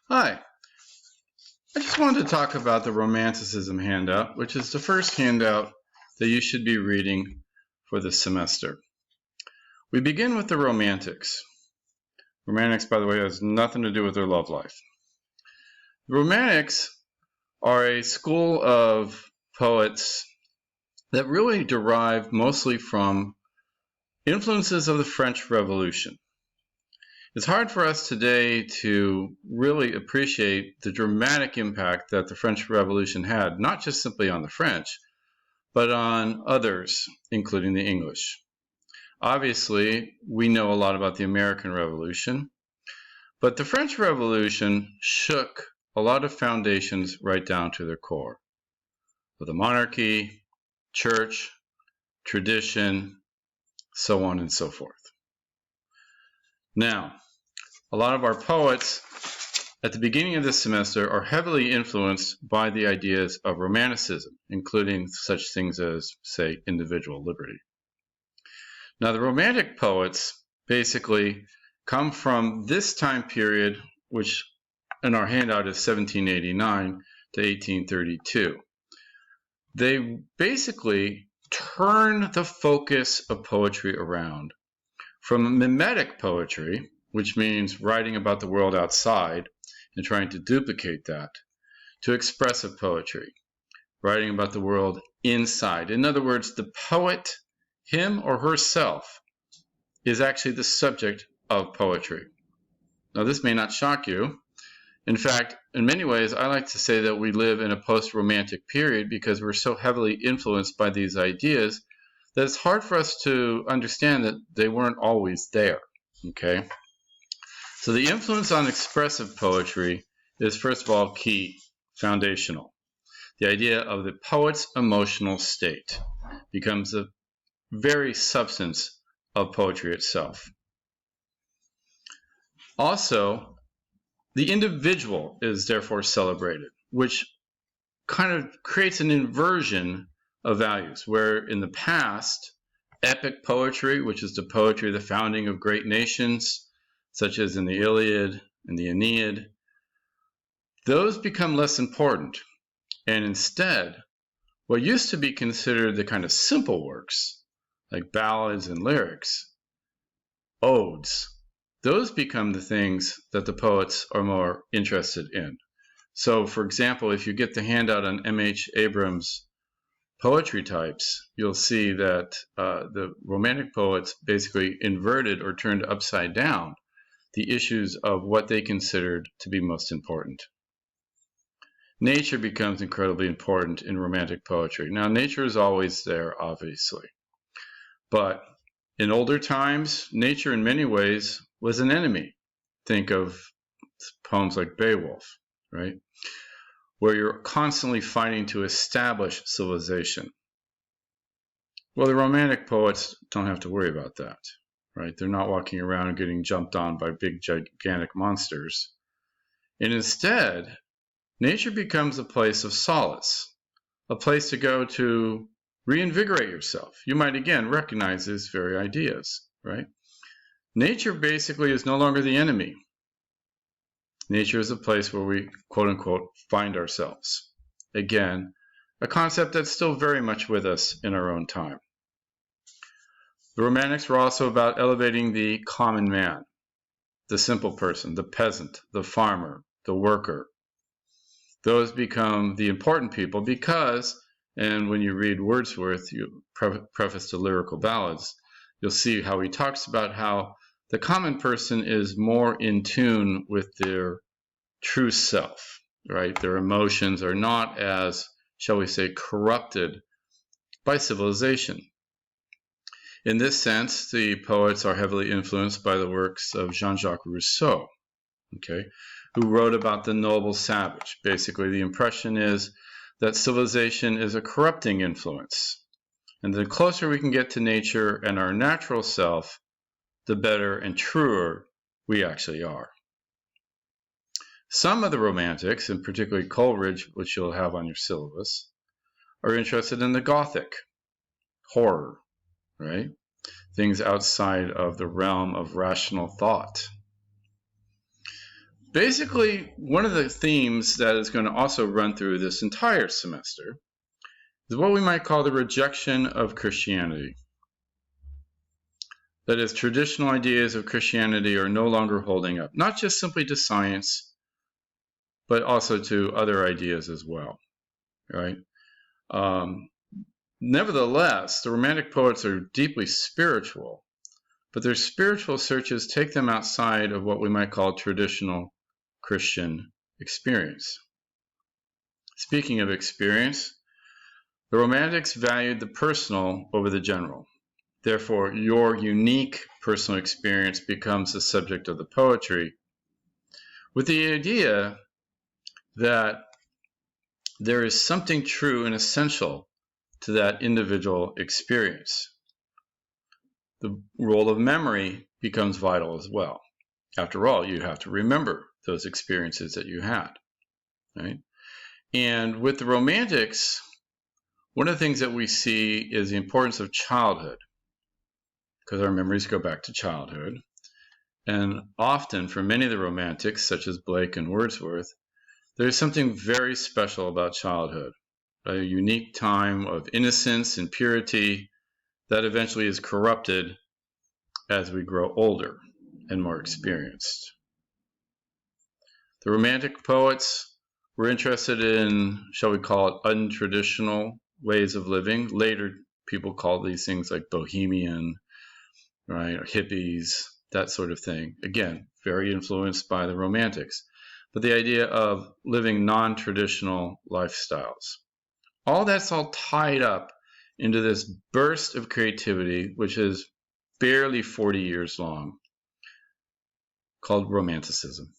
Hi, I just wanted to talk about the Romanticism Handout, which is the first handout that you should be reading for this semester. We begin with the Romantics. Romantics, by the way, has nothing to do with their love life. The Romantics are a school of poets that really derive mostly from influences of the French Revolution. It's hard for us today to really appreciate the dramatic impact that the French Revolution had, not just simply on the French, but on others, including the English. Obviously, we know a lot about the American Revolution, but the French Revolution shook a lot of foundations right down to their core. With the monarchy, church, tradition, so on and so forth. Now, a lot of our poets at the beginning of this semester are heavily influenced by the ideas of Romanticism, including such things as, say, individual liberty. Now, the Romantic poets basically come from this time period, which in our handout is 1789 to 1832. They basically turn the focus of poetry around from mimetic poetry, which means writing about the world outside and trying to duplicate that, to expressive poetry, writing about the world inside. In other words, the poet, him or herself, is actually the subject of poetry. Now, this may not shock you. In fact, in many ways, I like to say that we live in a post-romantic period because we're so heavily influenced by these ideas that it's hard for us to understand that they weren't always there, okay? So the influence on expressive poetry is, first of all, key, foundational. The idea of the poet's emotional state becomes the very substance of poetry itself. Also, the individual is therefore celebrated, which kind of creates an inversion of values, where in the past, epic poetry, which is the poetry of the founding of great nations, such as in the Iliad and the Aeneid, those become less important. And instead, what used to be considered the kind of simple works, like ballads and lyrics, odes, those become the things that the poets are more interested in. So, for example, if you get the handout on M.H. Abrams' poetry types, you'll see that the Romantic poets basically inverted or turned upside down the issues of what they considered to be most important. Nature becomes incredibly important in Romantic poetry. Now, nature is always there, obviously. But in older times, nature in many ways was an enemy. Think of poems like Beowulf, right? Where you're constantly fighting to establish civilization. Well, the Romantic poets don't have to worry about that, right? They're not walking around and getting jumped on by big, gigantic monsters. And instead, nature becomes a place of solace, a place to go to reinvigorate yourself. You might again recognize these very ideas, right? Nature basically is no longer the enemy. Nature is a place where we, quote unquote, find ourselves. Again, a concept that's still very much with us in our own time. The Romantics were also about elevating the common man, the simple person, the peasant, the farmer, the worker. Those become the important people because, and when you read Wordsworth, preface to Lyrical Ballads, you'll see how he talks about how the common person is more in tune with their true self, right? Their emotions are not as, shall we say, corrupted by civilization. In this sense, the poets are heavily influenced by the works of Jean-Jacques Rousseau, okay, who wrote about the noble savage. Basically, the impression is that civilization is a corrupting influence. And the closer we can get to nature and our natural self, the better and truer we actually are. Some of the Romantics, and particularly Coleridge, which you'll have on your syllabus, are interested in the Gothic, horror, right? Things outside of the realm of rational thought. basically, one of the themes that is going to also run through this entire semester is what we might call the rejection of Christianity. That is, traditional ideas of Christianity are no longer holding up, not just simply to science, but also to other ideas as well, right? Nevertheless, the Romantic poets are deeply spiritual, but their spiritual searches take them outside of what we might call traditional Christian experience. Speaking of experience, the Romantics valued the personal over the general. Therefore, your unique personal experience becomes the subject of the poetry, with the idea that there is something true and essential to that individual experience. The role of memory becomes vital as well. After all, you have to remember those experiences that you had, right? And with the Romantics, one of the things that we see is the importance of childhood, because our memories go back to childhood. And often, for many of the Romantics, such as Blake and Wordsworth, there's something very special about childhood, a unique time of innocence and purity that eventually is corrupted as we grow older and more experienced. The Romantic poets were interested in, shall we call it, untraditional ways of living. Later, people called these things like bohemian, right, or hippies, that sort of thing. Again, very influenced by the Romantics. But the idea of living non-traditional lifestyles. All that's all tied up into this burst of creativity, which is barely 40 years long, called Romanticism.